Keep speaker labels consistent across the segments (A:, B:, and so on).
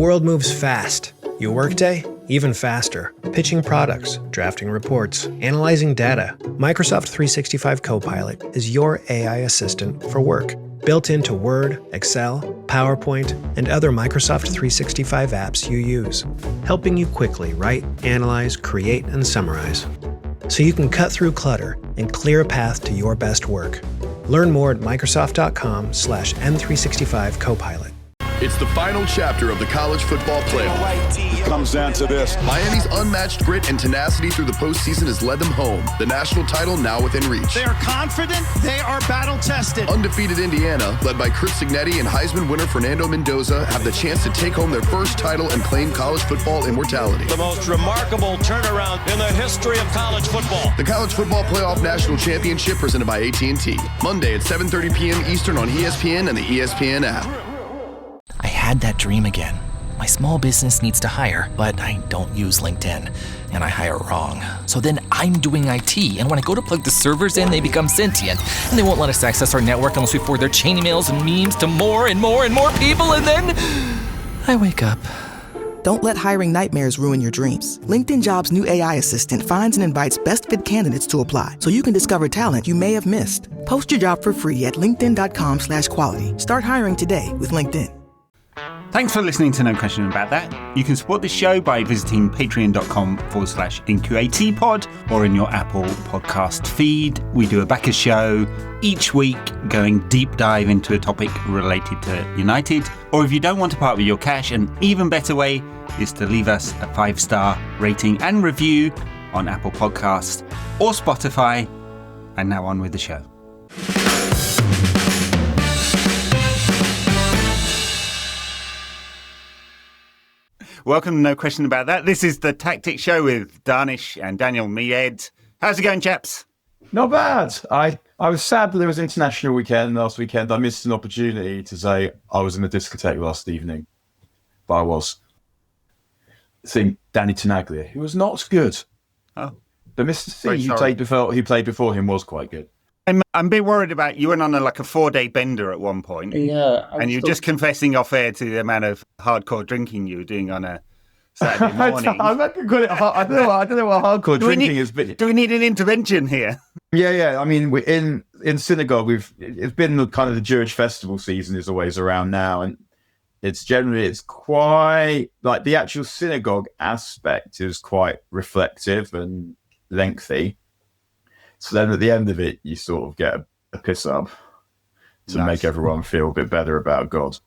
A: world moves fast. Your workday, even faster. Pitching products, drafting reports, analyzing data. Microsoft 365 Copilot is your AI assistant for work. Built into Word, Excel, PowerPoint, and other Microsoft 365 apps you use. Helping you quickly write, analyze, create, and summarize. So you can cut through clutter and clear a path to your best work. Learn more at Microsoft.com/M365 Copilot.
B: It's the final chapter of the college football playoff.
C: It comes down to this.
B: Miami's unmatched grit and tenacity through the postseason has led them home. The national title now within reach.
D: They are confident. They are battle-tested.
B: Undefeated Indiana, led by Chris Signetti and Heisman winner Fernando Mendoza, have the chance to take home their first title and claim college football immortality.
D: The most remarkable turnaround in the history of college football.
B: The College Football Playoff National Championship presented by AT&T. Monday at 7:30 p.m. Eastern on ESPN and the ESPN app.
E: I had that dream again. My small business needs to hire, but I don't use LinkedIn, and I hire wrong. So then I'm doing IT, and when I go to plug the servers in, they become sentient, and they won't let us access our network unless we forward their chain emails and memes to more and more and more people, and then I wake up.
F: Don't let hiring nightmares ruin your dreams. LinkedIn Jobs' new AI assistant finds and invites best fit candidates to apply, so you can discover talent you may have missed. Post your job for free at linkedin.com/quality. Start hiring today with LinkedIn.
G: Thanks for listening to No Question About That. You can support this show by visiting patreon.com/NQATpod or in your Apple podcast feed. We do a backer show each week going deep dive into a topic related to United. Or if you don't want to part with your cash, an even better way is to leave us a 5-star rating and review on Apple Podcasts or Spotify. And now on with the show. Welcome to No Question About That. This is the Tactics Show with Dharnish and Daniel, me, Ed. How's it going, chaps?
C: Not bad. I was sad that there was international weekend last weekend. I missed an opportunity to say I was in a discotheque last evening. But I was seeing Danny Tenaglia, who was not good.
G: Oh.
C: But Mr. C, who played before him, was quite good.
G: I'm a bit worried about you went on a 4-day bender at one point.
H: Yeah.
G: And you're just confessing off air to the amount of hardcore drinking you were doing on a Saturday morning.
C: I don't know what hardcore drinking is. But
G: do we need an intervention here?
C: Yeah. I mean, we're in synagogue. It's been kind of the Jewish festival season is always around now, and it's quite like the actual synagogue aspect is quite reflective and lengthy. So then at the end of it, you sort of get a piss up to make everyone feel a bit better about God.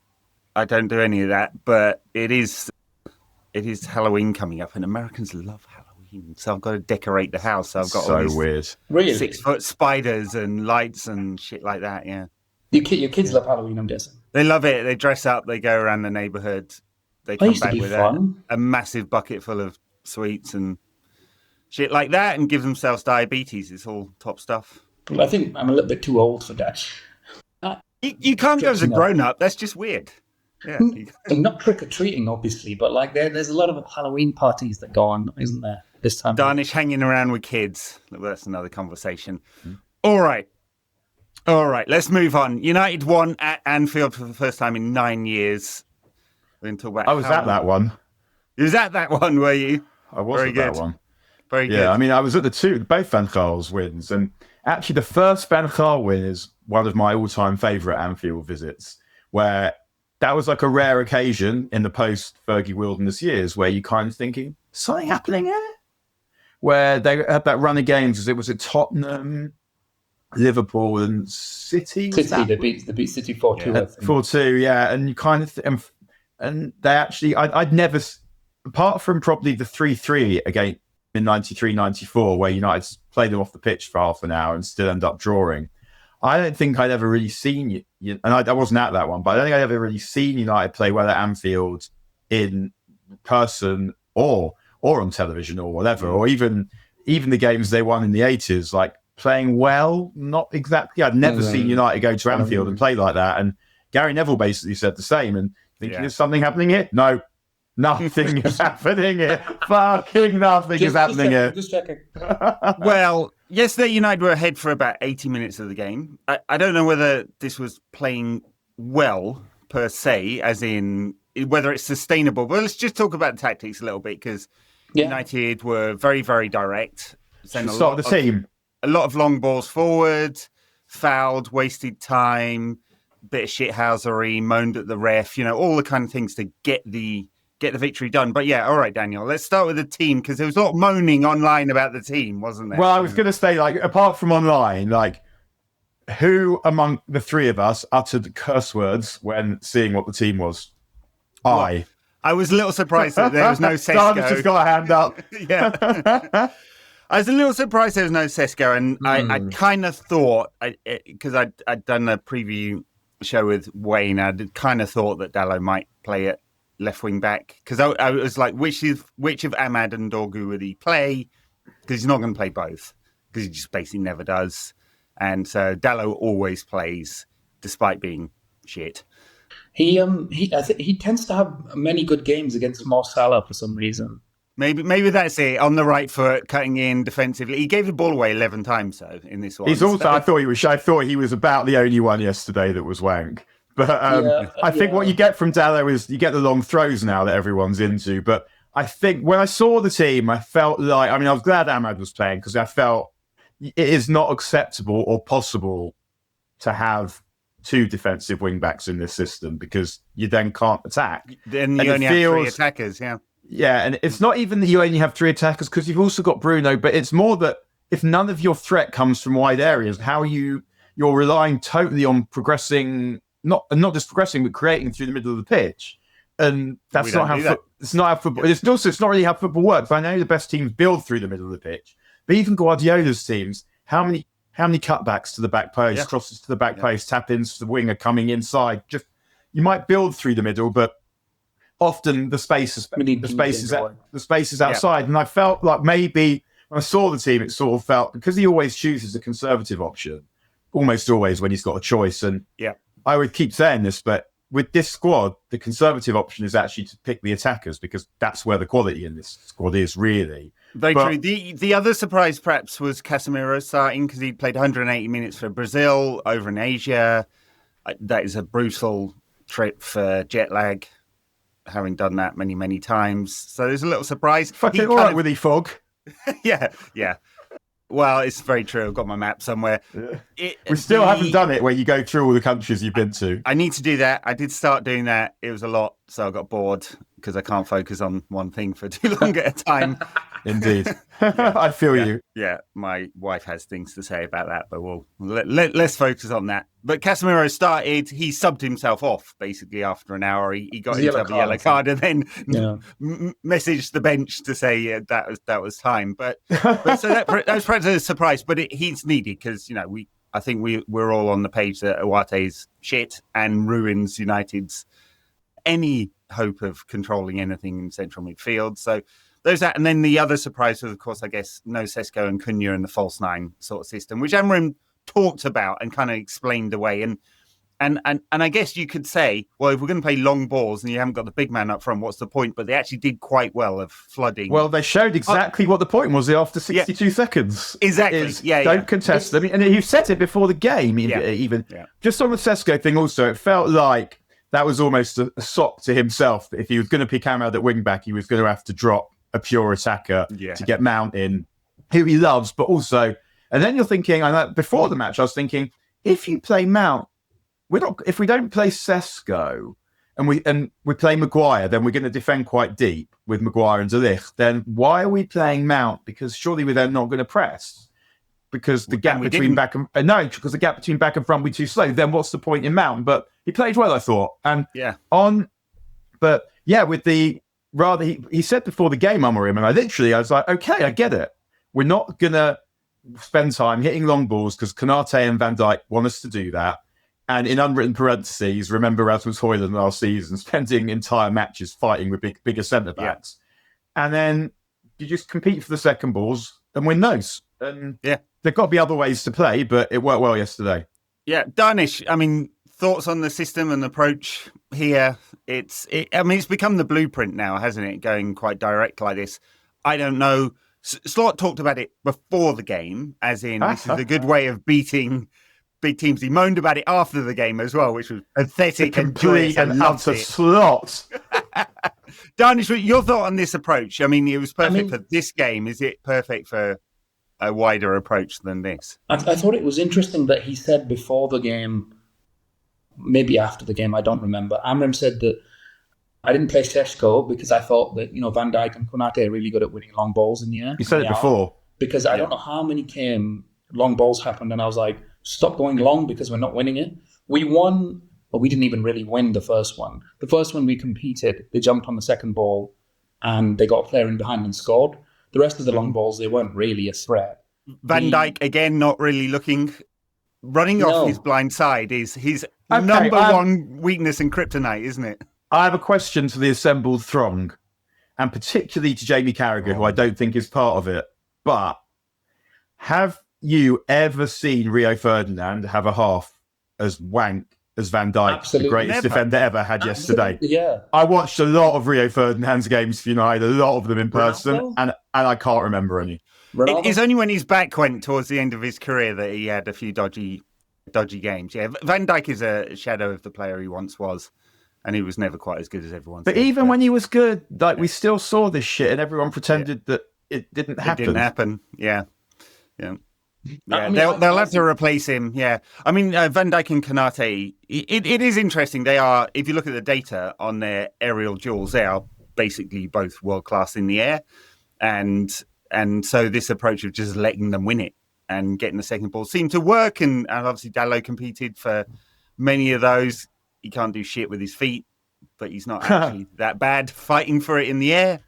G: I don't do any of that, but it is Halloween coming up, and Americans love Halloween. So I've got to decorate the house. So I've got all these
C: weird.
H: Really?
G: 6-foot spiders and lights and shit like that. Yeah.
H: Your kids love Halloween, I'm guessing.
G: They love it. They dress up. They go around the neighborhood. They come back with a massive bucket full of sweets and shit like that, and give themselves diabetes. It's all top stuff.
H: I think I'm a little bit too old for that.
G: You can't go as a grown-up. That's just weird. Yeah.
H: Not trick-or-treating, obviously, but there's a lot of Halloween parties that go on, isn't there, this time?
G: Dharnish hanging around with kids. That's another conversation. All right. Let's move on. United won at Anfield for the first time in 9 years. We're going to talk about.
C: I was at that one.
G: You was at that one, were you?
C: I was at that one.
G: Very good.
C: Yeah, I mean, I was at both Van Gaal's wins, and actually the first Van Gaal win is one of my all-time favourite Anfield visits, where that was like a rare occasion in the post-Fergie Wilderness years where you kind of thinking, something happening here? Where they had that run of games, it was at Tottenham, Liverpool and City.
H: They beat City 4-2.
C: Yeah. 4-2, yeah, and you kind of... and they actually... I'd never... Apart from probably the 3-3 against in 93-94, where United played them off the pitch for half an hour and still end up drawing. I don't think I'd ever really seen and I wasn't at that one, but I don't think I'd ever really seen United play well at Anfield in person or on television or whatever, or even the games they won in the 80s, like playing well, not exactly. I'd never seen United go to Anfield and play like that. And Gary Neville basically said the same. And thinking, is something happening here? No. Nothing is happening here. Fucking nothing is happening here.
H: Just checking.
G: Well, yesterday United were ahead for about 80 minutes of the game. I don't know whether this was playing well per se, as in whether it's sustainable. But let's just talk about the tactics a little bit, because United were very, very direct.
C: Should start the team.
G: A lot of long balls forward, fouled, wasted time, bit of shithousery, moaned at the ref, all the kind of things to get the victory done. But yeah, all right, Daniel, let's start with the team, because there was a lot of moaning online about the team, wasn't there?
C: Well, I was going to say, apart from online, who among the three of us uttered curse words when seeing what the team was?
G: Well, I was a little surprised that there was no Sesko.
C: Dharnish just got a hand up.
G: Yeah. I was a little surprised there was no Sesko, and I kind of thought, because I'd done a preview show with Wayne, I kind of thought that Dalot might play at left wing back, because I was like, which of Ahmad and Dorgu would he play? Because he's not going to play both, because he just basically never does. And so Dalot always plays, despite being shit.
H: He tends to have many good games against Mo Salah for some reason.
G: Maybe that's it. On the right foot, cutting in defensively. He gave the ball away 11 times, though, in this one.
C: He's also. I thought he was about the only one yesterday that was wank. But I think what you get from Dalot is you get the long throws now that everyone's into. But I think when I saw the team, I felt like, I was glad Ahmad was playing, because I felt it is not acceptable or possible to have two defensive wing backs in this system, because you then can't attack.
G: Then you only have three attackers, yeah.
C: Yeah, and it's not even that you only have three attackers, because you've also got Bruno, but it's more that if none of your threat comes from wide areas, how you're relying totally on progressing, not just progressing, but creating through the middle of the pitch. And that's not how it's not how football. It's not really how football works. I know the best teams build through the middle of the pitch, but even Guardiola's teams, how many cutbacks to the back post, crosses to the back post, tap ins to the winger coming inside. Just you might build through the middle, but often the space is outside. And I felt like maybe when I saw the team, it sort of felt, because he always chooses a conservative option, almost always when he's got a choice. And I would keep saying this, but with this squad, the conservative option is actually to pick the attackers, because that's where the quality in this squad is, really.
G: Very true. The other surprise perhaps was Casemiro starting, because he played 180 minutes for Brazil over in Asia. That is a brutal trip for jet lag, having done that many, many times. So there's a little surprise.
C: Fucking all right with the fog.
G: Yeah. Well, it's very true. I've got my map somewhere.
C: We still haven't done it where you go through all the countries you've been to.
G: I need to do that. I did start doing that. It was a lot, so I got bored, because I can't focus on one thing for too long at a time.
C: Indeed. I feel you.
G: Yeah, my wife has things to say about that, but let's focus on that. But Casemiro started, he subbed himself off basically after an hour. He got himself a yellow card and then messaged the bench to say that was time. But so that was perhaps a surprise, but he's needed, because I think we're all on the page that Awate's shit and ruins United's any hope of controlling anything in central midfield. So there's that. And then the other surprise was, of course, I guess, no Sesko and Cunha in the false nine sort of system, which Amorim talked about and kind of explained away. And I guess you could say, well, if we're going to play long balls and you haven't got the big man up front, what's the point? But they actually did quite well of flooding.
C: Well, they showed exactly what the point was after 62 seconds.
G: Exactly.
C: Don't contest them. And you said it before the game, even. Yeah. Just on the Sesko thing also, it felt like that was almost a sock to himself. If he was going to pick Ahmad at wing back, he was going to have to drop a pure attacker to get Mount in, who he loves, but also... And then you're thinking, before the match, I was thinking, if you play Mount, if we don't play Sesko and we play Maguire, then we're going to defend quite deep with Maguire and De Ligt. Then why are we playing Mount? Because surely we're then not going to press. Because the gap between back and front will be too slow. Then what's the point in Mount? But he played well, I thought. And with the rather he said before the game, Amorim, and I was like, okay, I get it. We're not gonna spend time hitting long balls because Konate and Van Dijk want us to do that. And in unwritten parentheses, remember Rasmus Højlund last season spending entire matches fighting with bigger centre backs, and then you just compete for the second balls and win those. And there've got to be other ways to play, but it worked well yesterday. Yeah,
G: Dharnish, thoughts on the system and approach here? It's become the blueprint now, hasn't it? Going quite direct like this. I don't know. Slot talked about it before the game, as in this is a good way of beating big teams. He moaned about it after the game as well, which was pathetic
C: and complete and utter slot.
G: Dharnish, your thought on this approach? I mean, it was perfect for this game. Is it perfect for a wider approach than this?
H: I thought it was interesting that he said before the game, maybe after the game, I don't remember. Amram said that I didn't play Šeško because I thought that, Van Dijk and Konate are really good at winning long balls in the air.
C: You said it before.
H: Because I don't know how many long balls happened, and I was like, stop going long because we're not winning it. We won, but we didn't even really win the first one. The first one we competed, they jumped on the second ball and they got a player in behind and scored. The rest of the long balls, they weren't really a threat.
G: Van Dijk, again, not really running off his blind side is his number one weakness and kryptonite, isn't it?
C: I have a question to the assembled throng, and particularly to Jamie Carragher, who I don't think is part of it. But have you ever seen Rio Ferdinand have a half as wank as Van Dijk,
H: Absolutely.
C: the greatest defender ever had yesterday?
H: Yeah.
C: I watched a lot of Rio Ferdinand's games for United, a lot of them in person, and I can't remember any.
G: It's only when his back went towards the end of his career that he had a few dodgy games. Yeah, Van Dijk is a shadow of the player he once was, and he was never quite as good as everyone said.
C: But even when he was good, we still saw this shit, and everyone pretended that it didn't happen.
G: It didn't happen, yeah. Yeah, they'll have to replace him. Yeah, I mean Van Dijk and Konate. It is interesting. They are, if you look at the data on their aerial duels, they are basically both world class in the air, and so this approach of just letting them win it and getting the second ball seemed to work. And obviously Dalot competed for many of those. He can't do shit with his feet, but he's not actually that bad fighting for it in the air.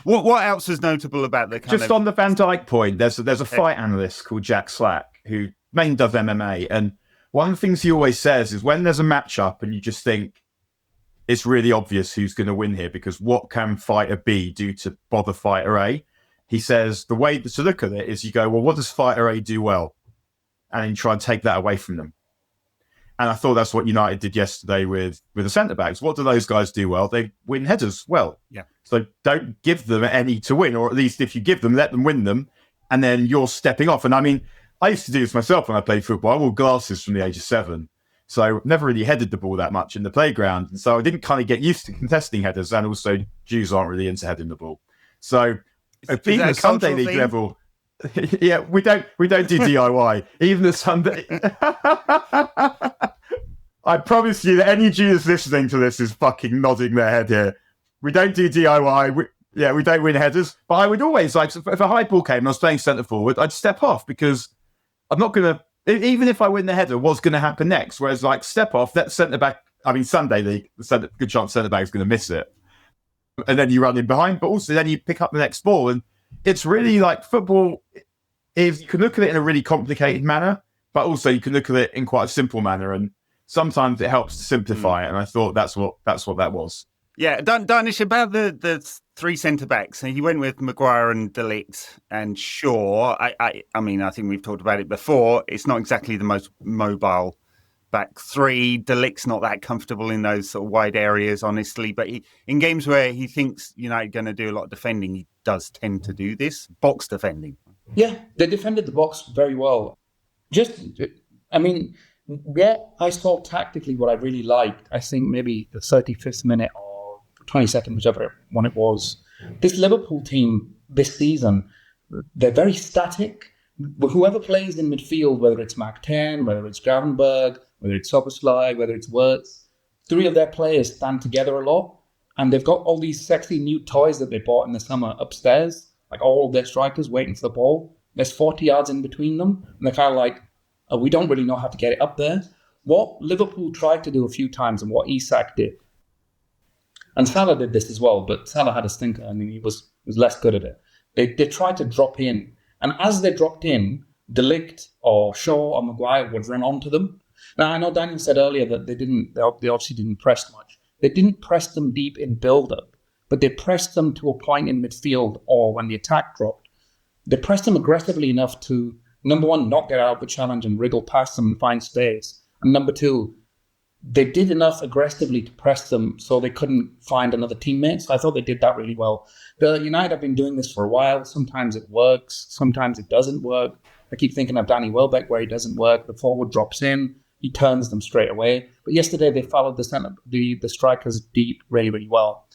G: What else was notable about the kind
C: Just on the Van Dijk point, there's a fight analyst called Jack Slack who mainly does MMA, and one of the things he always says is when there's a matchup and you just think it's really obvious who's going to win here because what can fighter B do to bother fighter A? He says the way to look at it is you go, well, what does fighter A do well? And then you try and take that away from them. And I thought that's what United did yesterday with the centre-backs. What do those guys do well? They win headers well.
G: Yeah.
C: So don't give them any to win, or at least if you give them, let them win them, and then you're stepping off. And I mean, I used to do this myself when I played football. I wore glasses from the age of 7. So never really headed the ball that much in the playground. And so I didn't kind of get used to contesting headers, and also Jews aren't really into heading the ball. So even the Sunday League level... Yeah, we don't do DIY. Even the Sunday. I promise you that any Jew that's listening to this is fucking nodding their head here. We don't do DIY. We don't win headers. But I would always, like, if a high ball came and I was playing centre forward, I'd step off because I'm not going to, even if I win the header, what's going to happen next? Whereas, like, step off, that centre back, I mean, Sunday League, good chance centre back is going to miss it. And then you run in behind, but also then you pick up the next ball. And it's really like football. If you can look at it in a really complicated manner, but also you can look at it in quite a simple manner, and sometimes it helps to simplify it. And I thought that's what that was.
G: Yeah, Dharnish, about the three centre backs. So you went with Maguire and De Ligt and Shaw. I mean, I think we've talked about it before. It's not exactly the most mobile back three. De Ligt's not that comfortable in those sort of wide areas, honestly. But in games where he thinks United are going to do a lot of defending, he does tend to do this box defending.
H: Yeah, they defended the box very well. I saw tactically what I really liked. I think maybe the 35th minute or 22nd, whichever one it was. This Liverpool team this season, they're very static. Whoever plays in midfield, whether it's Mac-10, whether it's Gravenberg, whether it's Szoboszlai, whether it's Wirtz, 3 of their players stand together a lot. And they've got all these sexy new toys that they bought in the summer upstairs, like all of their strikers waiting for the ball. There's 40 yards in between them. And they're kind of like, we don't really know how to get it up there. What Liverpool tried to do a few times and what Isak did, and Salah did this as well, but Salah had a stinker and he was less good at it. They tried to drop in. And as they dropped in, De Ligt or Shaw or Maguire would run onto them. Now, I know Daniel said earlier that they obviously didn't press much. They didn't press them deep in build-up, but they pressed them to a point in midfield or when the attack dropped. They pressed them aggressively enough to, number one, not get out of the challenge and wriggle past them and find space. And number two, they did enough aggressively to press them so they couldn't find another teammate. So I thought they did that really well. The United have been doing this for a while. Sometimes it works. Sometimes it doesn't work. I keep thinking of Danny Welbeck where he doesn't work. The forward drops in. He turns them straight away. But yesterday they followed the strikers deep really, really well.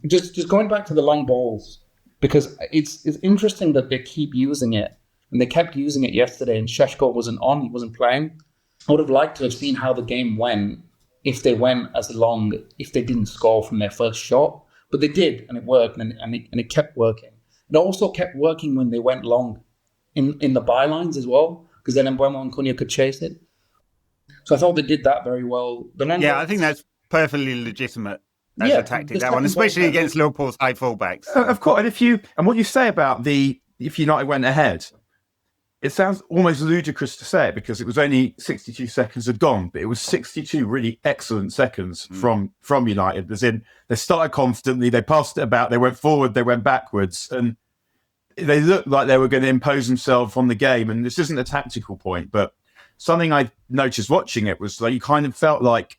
H: Just going back to the long balls, because it's interesting that they keep using it, and they kept using it yesterday, and Šeško wasn't on, he wasn't playing. I would have liked to have seen how the game went if they went as long, if they didn't score from their first shot. But they did, and it worked, and it kept working. It also kept working when they went long in the bylines as well, because then Mbeumo and Cunha could chase it. So I thought they did that very well.
G: I think that's perfectly legitimate as a tactic, that one, especially against Liverpool's high fullbacks.
C: Of course, and what you say about if United went ahead, it sounds almost ludicrous to say it because it was only 62 seconds had gone, but it was 62 really excellent seconds from United. As in, they started confidently, they passed it about, they went forward, they went backwards, and they looked like they were going to impose themselves on the game. And this isn't a tactical point, but something I noticed watching it was that you kind of felt like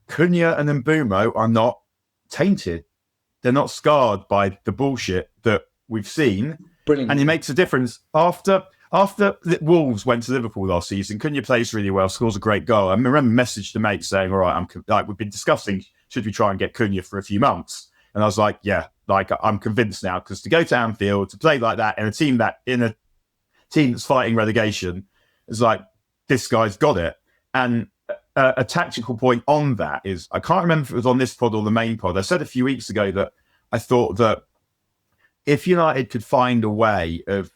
C: Cunha and Mbeumo are not tainted. They're not scarred by the bullshit that we've seen.
H: Brilliant.
C: And it makes a difference. After Wolves went to Liverpool last season, Cunha plays really well, scores a great goal. I remember messaged the mate saying, all right, we've been discussing, should we try and get Cunha for a few months? And I was like, yeah, I'm convinced now, because to go to Anfield, to play like that in a team that's fighting relegation, is like, this guy's got it. And a tactical point on that is, I can't remember if it was on this pod or the main pod. I said a few weeks ago that I thought that if United could find a way of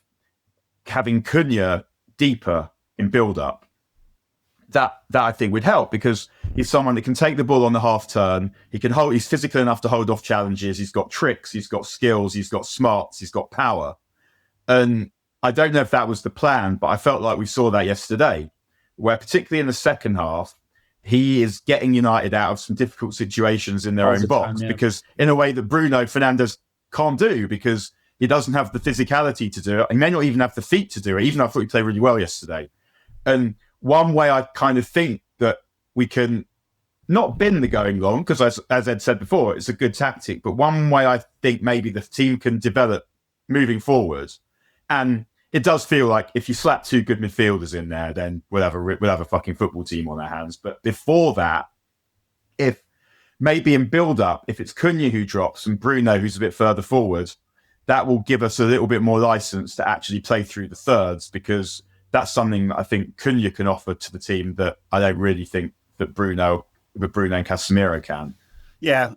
C: having Cunha deeper in build-up, that I think would help, because he's someone that can take the ball on the half turn. He's physical enough to hold off challenges. He's got tricks. He's got skills. He's got smarts. He's got power. And I don't know if that was the plan, but I felt like we saw that yesterday, where particularly in the second half, he is getting United out of some difficult situations in their own box, because in a way that Bruno Fernandes can't do, because he doesn't have the physicality to do it. He may not even have the feet to do it, even though I thought he played really well yesterday. And one way I kind of think that we can not bin the going long, because as Ed said before, it's a good tactic, but one way I think maybe the team can develop moving forward, and it does feel like if you slap two good midfielders in there, then we'll have a fucking football team on our hands. But before that, if maybe in build-up, if it's Cunha who drops and Bruno who's a bit further forward, that will give us a little bit more license to actually play through the thirds, because that's something that I think Cunha can offer to the team that I don't really think that Bruno and Casemiro can.
G: Yeah.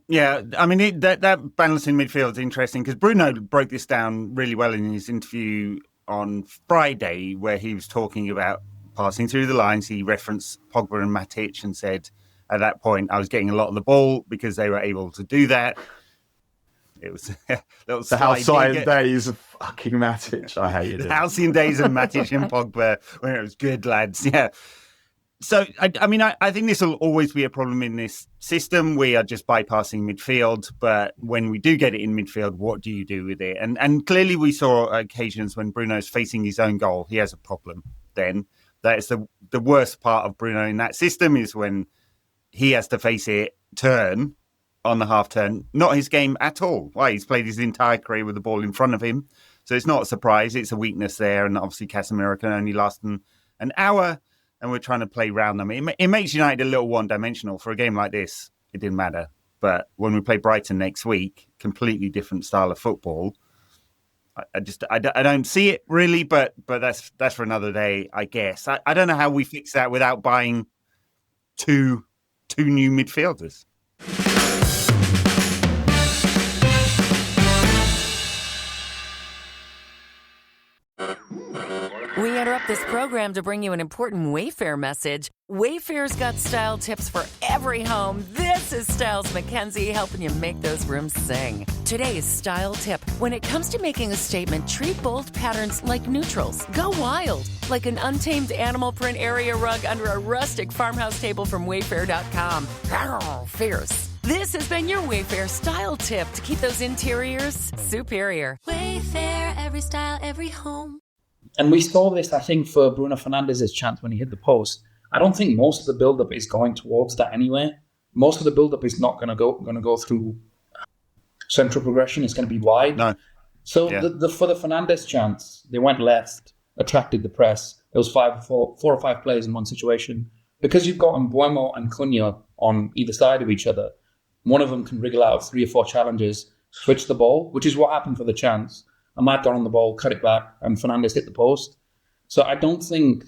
G: I mean, that balancing midfield is interesting, because Bruno broke this down really well in his interview on Friday, where he was talking about passing through the lines. He referenced Pogba and Matic and said, at that point, I was getting a lot of the ball because they were able to do that. It was
C: the halcyon days of fucking Matic. I hated it.
G: The halcyon days of Matic and Pogba, when it was good, lads. Yeah. So, I mean, I think this will always be a problem in this system. We are just bypassing midfield, but when we do get it in midfield, what do you do with it? And clearly we saw occasions when Bruno's facing his own goal, he has a problem then. That is the worst part of Bruno in that system, is when he has to face it, turn on the half turn. Not his game at all. Why? He's played his entire career with the ball in front of him. So it's not a surprise. It's a weakness there. And obviously Casemiro can only last an hour, and we're trying to play round them. It makes United a little one-dimensional. For a game like this, it didn't matter. But when we play Brighton next week, completely different style of football. I don't see it really, but that's for another day, I guess. I don't know how we fix that without buying two new midfielders.
I: We interrupt this program to bring you an important Wayfair message. Wayfair's got style tips for every home. This is Styles McKenzie helping you make those rooms sing. Today's style tip: when it comes to making a statement, treat bold patterns like neutrals. Go wild, like an untamed animal print area rug under a rustic farmhouse table from Wayfair.com. Fierce. This has been your Wayfair style tip to keep those interiors superior.
J: Wayfair, every style, every home.
H: And we saw this, I think, for Bruno Fernandes' chance when he hit the post. I don't think most of the build-up is going towards that anyway. Most of the build-up is not going to go through central progression. It's going to be wide.
G: No.
H: So for the Fernandes chance, they went left, attracted the press. It was four or five players in one situation. Because you've got Mbeumo and Cunha on either side of each other, one of them can wriggle out of 3 or 4 challenges. switch the ball, which is what happened for the chance. Ahmad got on the ball, cut it back, and Fernandes hit the post. So I don't think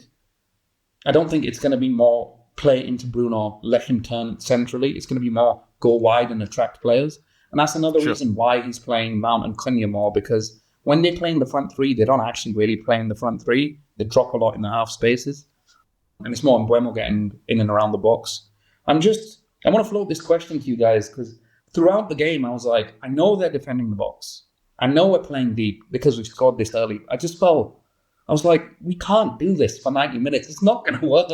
H: it's going to be more play into Bruno, let him turn centrally. It's going to be more go wide and attract players. And that's another reason why he's playing Mount and Cunha more, because when they play in the front three, they don't actually really play in the front three. They drop a lot in the half spaces. And it's more Mbeumo getting in and around the box. I want to float this question to you guys, because throughout the game, I was like, I know they're defending the box. I know we're playing deep because we scored this early. I was like, we can't do this for 90 minutes. It's not going to work.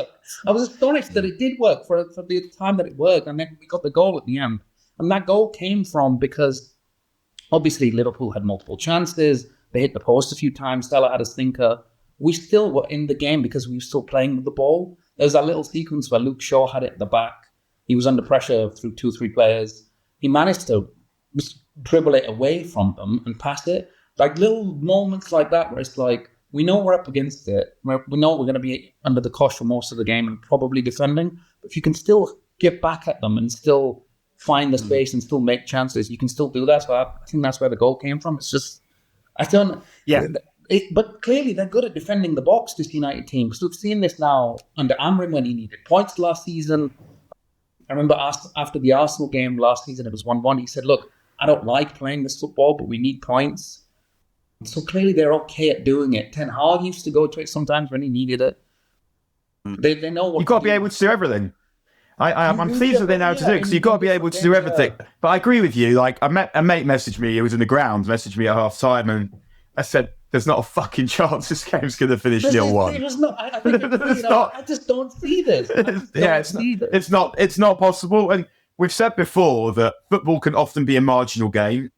H: I was astonished that it did work for the time that it worked. And then we got the goal at the end. And that goal came from because obviously Liverpool had multiple chances. They hit the post a few times. Salah had a stinker. We still were in the game because we were still playing with the ball. There's that little sequence where Luke Shaw had it at the back. He was under pressure through 2-3 players. He managed to dribble it away from them and pass it. Like little moments like that where it's like, we know we're up against it. We know we're going to be under the cosh for most of the game and probably defending. But if you can still get back at them and still find the space and still make chances, you can still do that. So I think that's where the goal came from. It's just, I don't...
G: Yeah.
H: But clearly they're good at defending the box, this United team. Because we've seen this now under Amrin when he needed points last season. I remember after the Arsenal game last season, it was 1-1. He said, look, I don't like playing this football, but we need points. So clearly they're okay at doing it. Ten Hag used to go to it sometimes when he needed it. They know what...
C: You've got to be able to do everything. I'm pleased that they know how to do it, because you've got to be able to do everything. But I agree with you. Like, a mate messaged me, he was in the ground, messaged me at half time, and I said, there's not a fucking chance this game's going to finish 0-1.
H: I just don't see this.
C: It's not possible. And we've said before that football can often be a marginal game.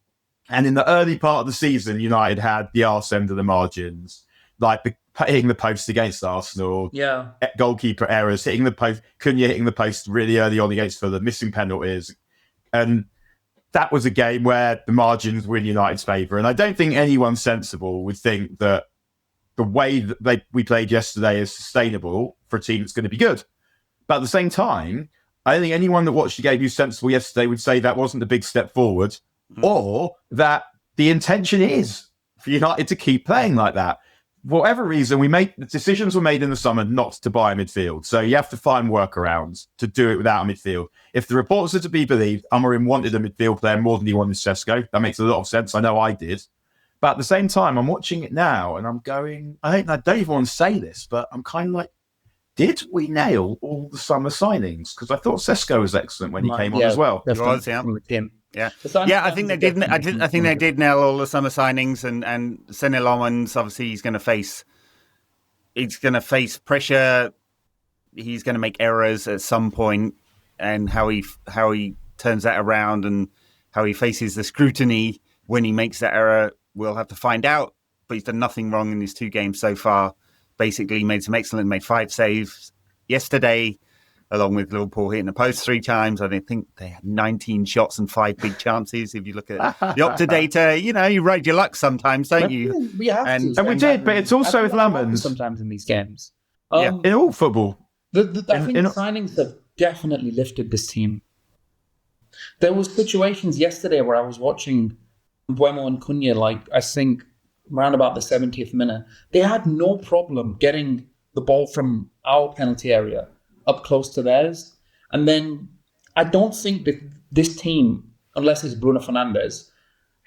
C: And in the early part of the season, United had the arse end of the margins, like hitting the post against Arsenal, goalkeeper errors, hitting the post, Cunha hitting the post really early on against Fulham, missing penalties. And that was a game where the margins were in United's favour. And I don't think anyone sensible would think that the way that we played yesterday is sustainable for a team that's going to be good. But at the same time, I don't think anyone that watched the game who's sensible yesterday would say that wasn't a big step forward, or that the intention is for United to keep playing like that. For whatever reason, the decisions were made in the summer not to buy a midfield. So you have to find workarounds to do it without a midfield. If the reports are to be believed, Amorim wanted a midfield player more than he wanted Sesko. That makes a lot of sense. I know I did. But at the same time, I'm watching it now and I'm going, I don't even want to say this, but I'm kind of like, did we nail all the summer signings? Because I thought Sesko was excellent when he came on as well.
G: He was, yeah. I think they did. I think they did nail all the summer signings, and Senne Lomans, obviously he's going to face pressure. He's going to make errors at some point, and how he turns that around and how he faces the scrutiny when he makes that error, we'll have to find out. But he's done nothing wrong in his 2 games so far. Basically, made 5 saves yesterday, along with Liverpool hitting the post 3 times. I think they had 19 shots and 5 big chances. If you look at the Opta data, you ride your luck sometimes, don't you?
H: We have
C: and we did, but it's also with Lamans.
H: Sometimes in these games.
C: In all football.
H: I think signings have definitely lifted this team. There was situations yesterday where I was watching Mbeumo and Cunha, I think, around about the 70th minute. They had no problem getting the ball from our penalty area up close to theirs. And then I don't think that this team, unless it's Bruno Fernandes,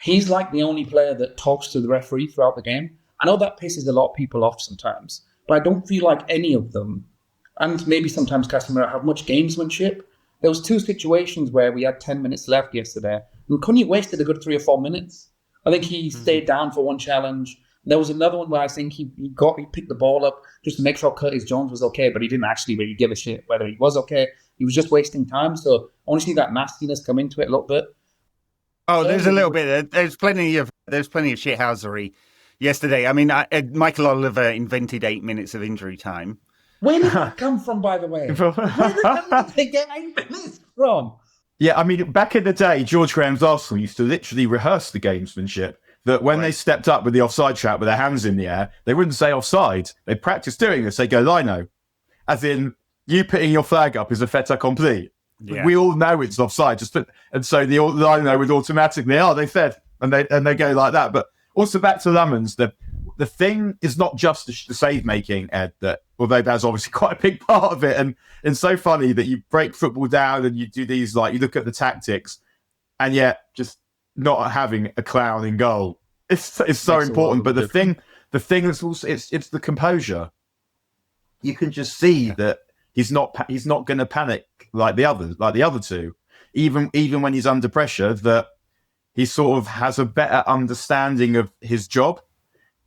H: he's like the only player that talks to the referee throughout the game. I know that pisses a lot of people off sometimes, but I don't feel like any of them, and maybe sometimes Casemiro, have much gamesmanship. There was 2 situations where we had 10 minutes left yesterday, and Cunha wasted a good 3 or 4 minutes. I think he stayed down for one challenge. There was another one where I think he picked the ball up just to make sure Curtis Jones was okay, but he didn't actually really give a shit whether he was okay. He was just wasting time. So I want to see that nastiness come into it a little bit.
G: Oh, there's a little bit. There's plenty of shithousery yesterday. I mean, Michael Oliver invented 8 minutes of injury time.
H: Where did that come from, by the way? Where did they get 8 minutes from?
C: Yeah, I mean, back in the day, George Graham's Arsenal used to literally rehearse the gamesmanship. That when they stepped up with the offside trap with their hands in the air, they wouldn't say offside. They practiced doing this. They go, Lino. As in, you putting your flag up is a fait accompli. we all know it's offside. And so the line know would automatically, they said, and they go like that. But also back to Lemons, the thing is not just the save making, Ed. That although that's obviously quite a big part of it, and it's so funny that you break football down and you do these, like, you look at the tactics, and yet just not having a clown in goal. It's so important. But the thing is also it's the composure. You can just see that he's not going to panic like the other two, even when he's under pressure. That he sort of has a better understanding of his job,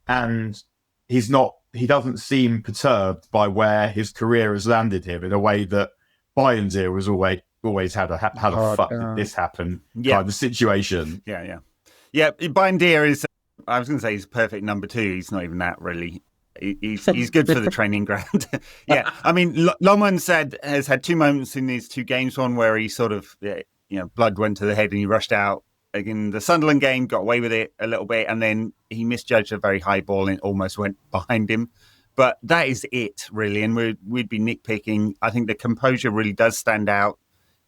C: and he doesn't seem perturbed by where his career has landed him in a way that Bayern's era was always had a fuck did this happen kind of situation.
G: Yeah. Bayern is. I was going to say he's a perfect number 2. He's not even that, really. He's good for the training ground. Yeah, I mean, Lomans has had 2 moments in these 2 games. One where he sort of, blood went to the head and he rushed out. In the Sunderland game, got away with it a little bit, and then he misjudged a very high ball and it almost went behind him. But that is it, really, and we'd be nitpicking. I think the composure really does stand out.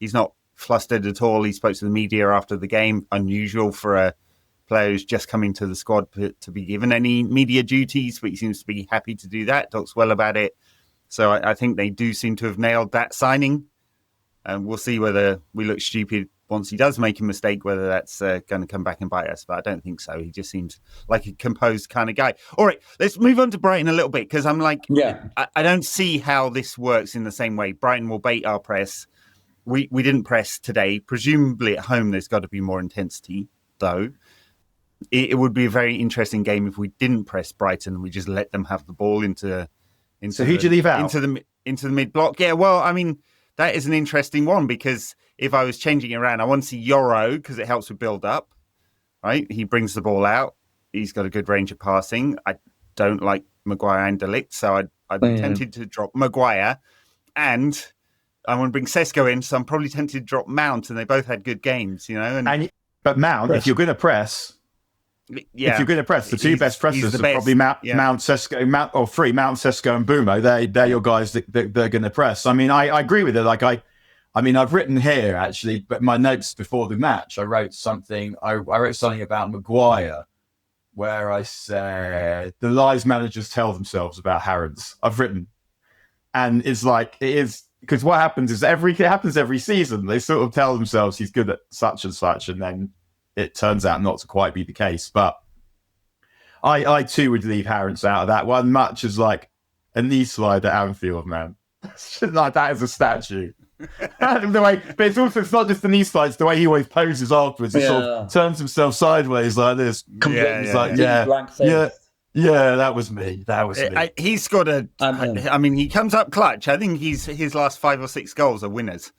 G: He's not flustered at all. He spoke to the media after the game, unusual for a player who's just coming to the squad to be given any media duties, but he seems to be happy to do that, talks well about it. So I think they do seem to have nailed that signing. And we'll see whether we look stupid once he does make a mistake, whether that's going to come back and bite us. But I don't think so. He just seems like a composed kind of guy. All right, let's move on to Brighton a little bit, because I'm like, I don't see how this works in the same way. Brighton will bait our press. We didn't press today. Presumably at home there's got to be more intensity, though. It would be a very interesting game if we didn't press Brighton and we just let them have the ball into
C: so who'd you leave out?
G: Into the mid block. Yeah, well, I mean, that is an interesting one, because if I was changing it around, I want to see Yoro because it helps with build up. Right, he brings the ball out. He's got a good range of passing. I don't like Maguire and De Ligt, so I'd be tempted to drop Maguire, and I want to bring Sesko in, so I'm probably tempted to drop Mount, and they both had good games,
C: But Mount, if you're going to press.
G: Yeah.
C: If you're going to press, the 2 best pressers are probably Mount, Sesko, Mount, Sesko, and Bumo. They're your guys that they're going to press. I mean, I agree with it. Like I mean, I've written here actually, but my notes before the match, I wrote something. I wrote something about Maguire, where I said the lies managers tell themselves about Harrods. I've written, and it's like it is because what happens is it happens every season. They sort of tell themselves he's good at such and such, and then it turns out not to quite be the case. But I too would leave Harrods out of that one, much as like a knee slide at Anfield, man. Like that is a statue. But it's not just the knee slides, the way he always poses afterwards. He sort of turns himself sideways like this. That was me.
G: He's got I mean, he comes up clutch. I think his last 5 or 6 goals are winners.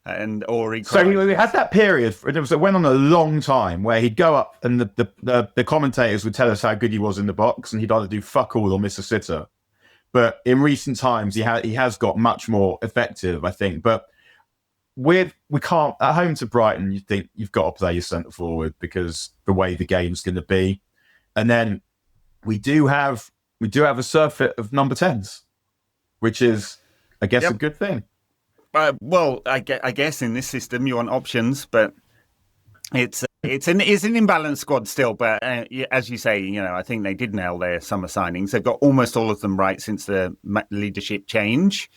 G: So
C: he had that period. It went on a long time where he'd go up and the commentators would tell us how good he was in the box, and he'd either do fuck all or miss a sitter. But in recent times, he has got much more effective, I think. But we can't at home to Brighton. You think you've got to play your centre forward because the way the game's going to be, and then we do have a surfeit of number 10s, which is, I guess, a good thing.
G: Well, I guess in this system you want options, but it's an imbalanced squad still. But as you say, I think they did nail their summer signings. They've got almost all of them right since the leadership change.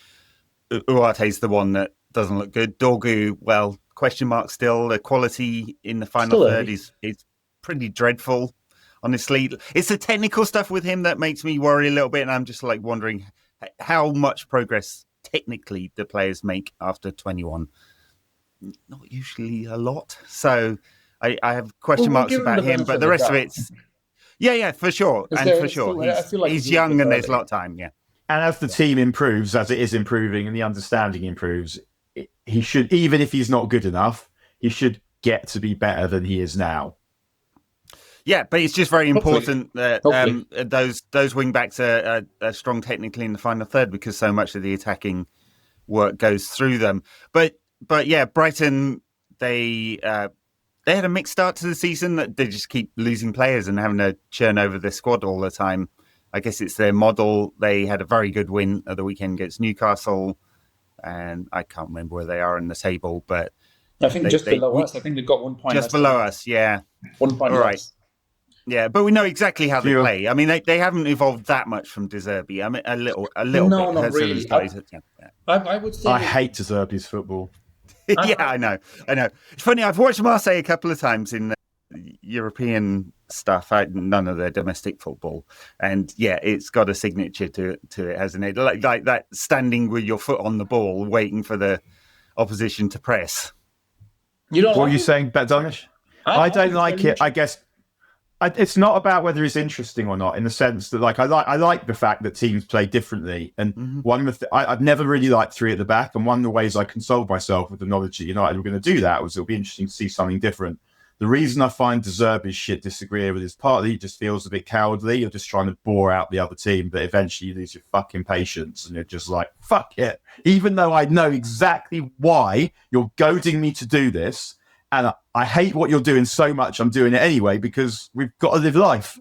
G: Uarte's the one that doesn't look good. Dorgu, well, question mark still. The quality in the final third is pretty dreadful. Honestly, it's the technical stuff with him that makes me worry a little bit, and I'm just like wondering how much progress technically the players make after 21. Not usually a lot. So I have question marks about him, but the rest of it's for sure. And for sure, he's young and there's a lot of time. Yeah.
C: And as the team improves, as it is improving and the understanding improves, he should, even if he's not good enough, he should get to be better than he is now.
G: Yeah, but it's just very important that those wing backs are strong technically in the final third, because so much of the attacking work goes through them. But yeah, Brighton, they had a mixed start to the season. That they just keep losing players and having to churn over their squad all the time. I guess it's their model. They had a very good win at the weekend against Newcastle. and I can't remember where they are in the table, but
H: I think just below us. I think they've got 1 point.
G: Just below us, yeah.
H: 1 point
G: All right.
H: less.
G: Yeah, but we know exactly how they play. I mean, they haven't evolved that much from De Zerbi. I mean, a little
H: No,
G: bit.
H: not really. I would say
C: I hate De Zerbi's football.
G: Yeah, I know. It's funny. I've watched Marseille a couple of times in European stuff. None of their domestic football, and yeah, it's got a signature to it, hasn't it? Like that, standing with your foot on the ball, waiting for the opposition to press.
C: What are you saying, Dharnish? I don't like it. I guess it's not about whether it's interesting or not, in the sense that, like, I like the fact that teams play differently. And one of the I've never really liked three at the back, and one of the ways I consoled myself with the knowledge that United were going to do that was it'll be interesting to see something different. The reason I find De Zerbi's shit disagreeable is partly he just feels a bit cowardly. You're just trying to bore out the other team, but eventually you lose your fucking patience and you're just like, fuck it. Even though I know exactly why you're goading me to do this, and I hate what you're doing so much, I'm doing it anyway because we've got to live life.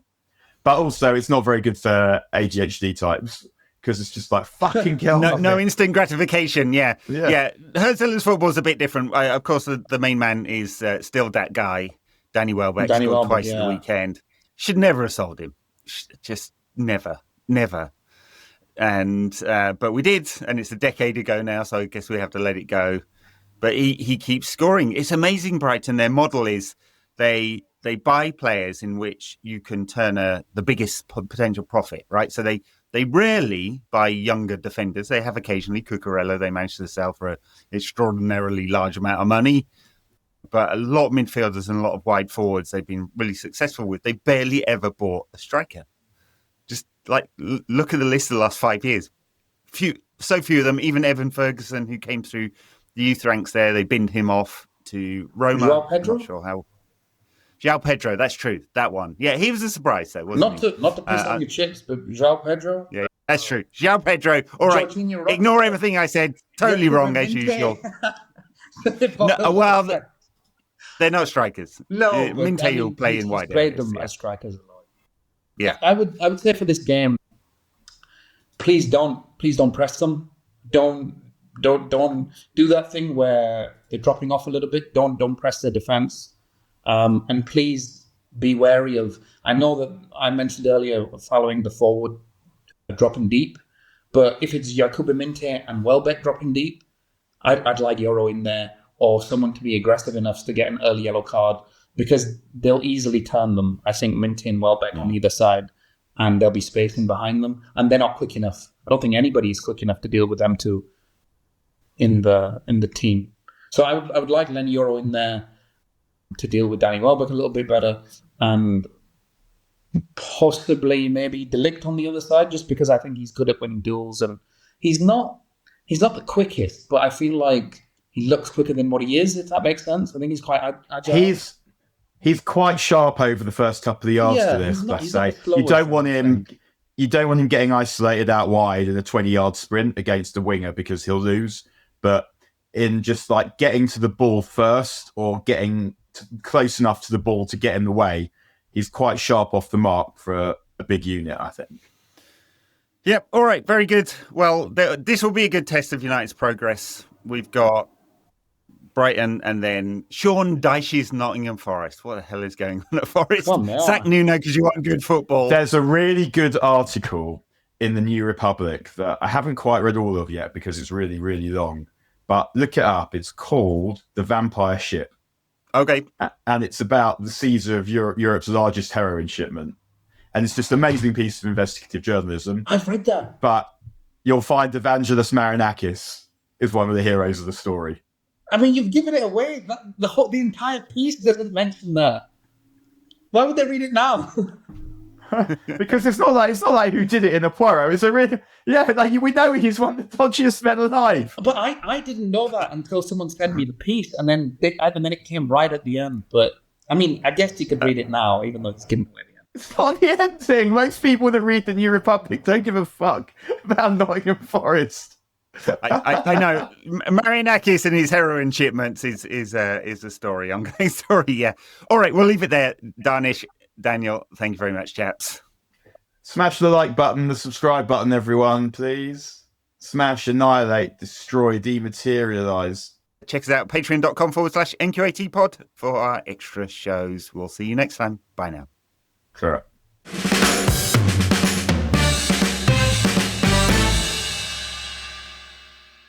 C: But also, it's not very good for ADHD types because it's just like, fucking kill.
G: No instant gratification, yeah. Herzl's football is a bit different. Of course, the main man is still that guy, Danny Welbeck, scored twice at the weekend. Should never have sold him. Just never. And but we did, and it's a decade ago now, so I guess we have to let it go. But he keeps scoring. It's amazing, Brighton. Their model is they buy players in which you can turn the biggest potential profit, right? So they rarely buy younger defenders. They have occasionally Cucurella. They managed to sell for an extraordinarily large amount of money. But a lot of midfielders and a lot of wide forwards they've been really successful with. They barely ever bought a striker. Just like look at the list of the last 5 years. So few of them. Even Evan Ferguson, who came through the youth ranks there, they binned him off to Roma.
H: João Pedro?
G: I'm not sure how. João Pedro, that's true. That one. Yeah, he was a surprise, though, wasn't he?
H: Not to piss on your chips, but João Pedro?
G: Yeah, that's true. João Pedro. All right. Ignore everything I said. Totally wrong, as usual. Well, they're not strikers.
H: No.
G: Minte will play in wide
H: areas. Them as strikers.
G: Yeah.
H: I would say for this game, please don't press them. Don't do that thing where they're dropping off a little bit. Don't press their defense. And please be wary of. I know that I mentioned earlier following the forward dropping deep, but if it's Yakuba Minte and Welbeck dropping deep, I'd like Euro in there or someone to be aggressive enough to get an early yellow card because they'll easily turn them. I think Minte and Welbeck on either side, and there'll be spacing behind them, and they're not quick enough. I don't think anybody is quick enough to deal with them two in the team. So I would like Len Euro in there to deal with Danny Welbeck a little bit better, and possibly maybe De Ligt on the other side, just because I think he's good at winning duels, and he's not the quickest, but I feel like he looks quicker than what he is, if that makes sense. I think he's quite agile.
C: He's quite sharp over the first couple of yards to this, let's say. You don't want him getting isolated out wide in a 20-yard sprint against a winger because he'll lose. But in just like getting to the ball first or getting close enough to the ball to get in the way, he's quite sharp off the mark for a big unit, I think.
G: Yep. All right. Very good. Well, this will be a good test of United's progress. We've got Brighton and then Sean Dyche's Nottingham Forest. What the hell is going on at Forest? Sack Nuno because you want good football.
C: There's a really good article in the New Republic that I haven't quite read all of yet because it's really, really long. But look it up. It's called The Vampire Ship.
G: Okay.
C: And it's about the seizure of Europe's largest heroin shipment. And it's just an amazing piece of investigative journalism.
H: I've read that.
C: But you'll find Evangelos Marinakis is one of the heroes of the story.
H: I mean, you've given it away. The entire piece doesn't mention that. Why would they read it now?
C: Because it's not like who did it in a Poirot. It's a really, we know he's one of the dodgiest men alive.
H: But I didn't know that until someone sent me the piece, and then it came right at the end. But I mean, I guess you could read it now, even though it's given away the end.
C: It's not the end thing. Most people that read the New Republic don't give a fuck about Nottingham Forest.
G: I know Marinakis and his heroin shipments is a story, ongoing story. Yeah. All right, we'll leave it there. Dharnish, Daniel, thank you very much, chaps.
C: Smash the like button, the subscribe button, everyone, please. Smash, annihilate, destroy, dematerialize.
G: Check us out, patreon.com/NQAT pod for our extra shows. We'll see you next time. Bye now.
C: Correct.